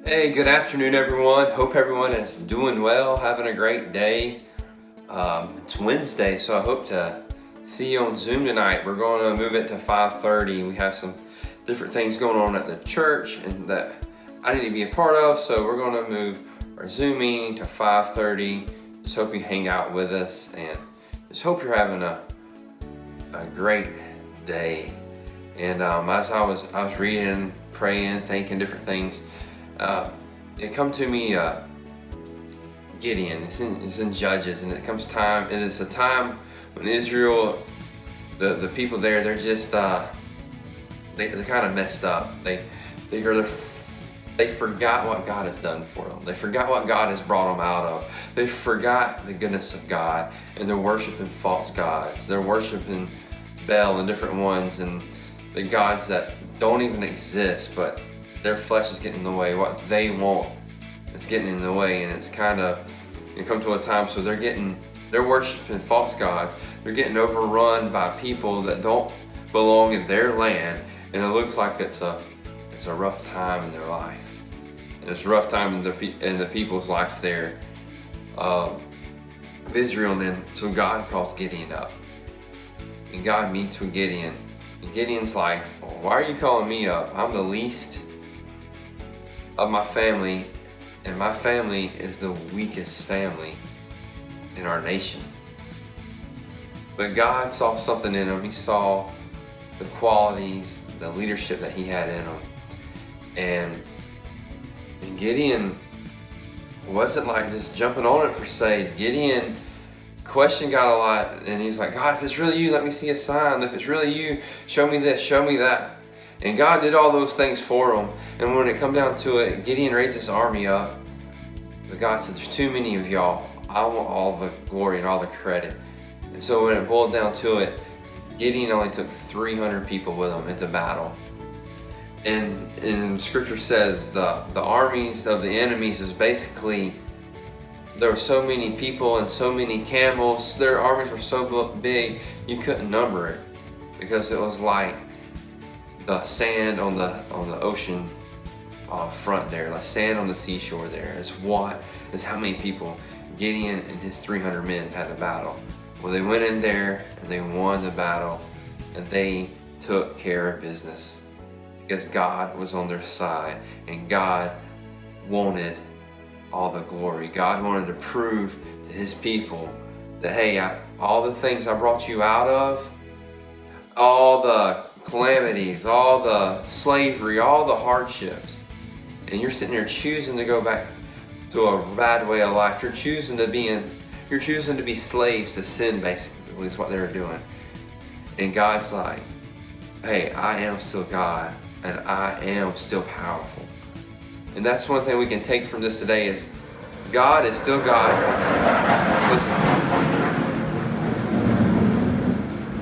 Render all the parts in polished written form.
Hey, good afternoon, everyone. Hope everyone is doing well, having a great day. It's Wednesday, so I hope to see you on Zoom tonight. We're going to move it to 5:30. We have some different things going on at the church and that I need to be a part of, so we're going to move our Zoom meeting to 5:30. Just hope you hang out with us and just hope you're having a great day. And as I was reading, praying, thinking different things, it come to me Gideon. It's in Judges, and it comes time, and it's a time when Israel, the people there, they're just they're kind of messed up. They forgot what God has done for them. They forgot what God has brought them out of. They forgot the goodness of God, and they're worshiping false gods. They're worshiping Baal and different ones, and the gods that don't even exist, but their flesh is getting in the way. What they want is getting in the way, and it's kind of, it come to a time, so they're worshiping false gods. They're getting overrun by people that don't belong in their land, and it looks like it's a rough time in their life. And it's a rough time in the people's life there of Israel. And then so God calls Gideon up, and God meets with Gideon. And Gideon's like, well, why are you calling me up? I'm the least of my family, and my family is the weakest family in our nation. But God saw something in him. He saw the qualities, the leadership that he had in him. And Gideon wasn't like just jumping on it for say. Gideon questioned God a lot, and he's like, God, if it's really you, let me see a sign. If it's really you, show me this, show me that. And God did all those things for him. And when it come down to it, Gideon raised his army up. But God said, there's too many of y'all. I want all the glory and all the credit. And so when it boiled down to it, Gideon only took 300 people with him into battle. And scripture says the armies of the enemies is basically, there were so many people and so many camels. Their armies were so big you couldn't number it, because it was like the sand on the ocean front there, the sand on the seashore there. Is how many people Gideon and his 300 men had a battle. Well, they went in there and they won the battle, and they took care of business because God was on their side, and God wanted all the glory. God wanted to prove to his people that, hey, all the things I brought you out of, all the calamities, all the slavery, all the hardships, and you're sitting there choosing to go back to a bad way of life. You're choosing to be slaves to sin, basically, is what they were doing. And God's like, hey, I am still God, and I am still powerful. And that's one thing we can take from this today is God is still God. Let's listen to him.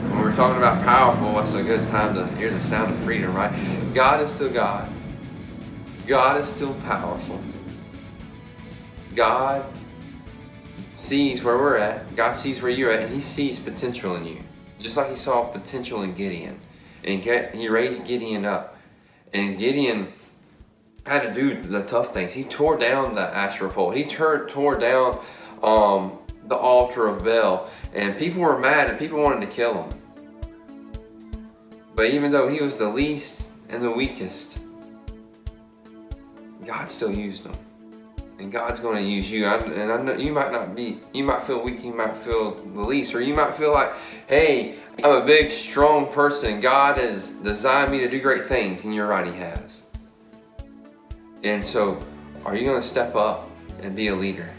When we're talking about powerful, it's a good time to hear the sound of freedom, right? God is still God. God is still powerful. God sees where we're at. God sees where you're at, and he sees potential in you. Just like he saw potential in Gideon. And he raised Gideon up. And Gideon had to do the tough things. He tore down the Asherah pole. He tore down the altar of Baal. And people were mad, and people wanted to kill him. But even though he was the least and the weakest, God still used him. And God's going to use you. And I know you might feel weak, you might feel the least, or you might feel like, hey, I'm a big, strong person. God has designed me to do great things. And you're right, he has. And so, are you going to step up and be a leader?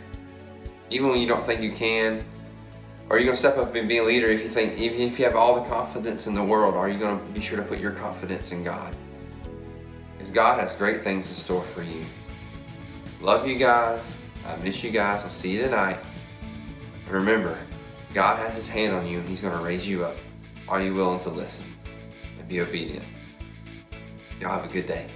Even when you don't think you can? Are you going to step up and be a leader even if you have all the confidence in the world? Are you going to be sure to put your confidence in God? Because God has great things in store for you. Love you guys. I miss you guys. I'll see you tonight. And remember, God has his hand on you, and he's going to raise you up. Are you willing to listen and be obedient? Y'all have a good day.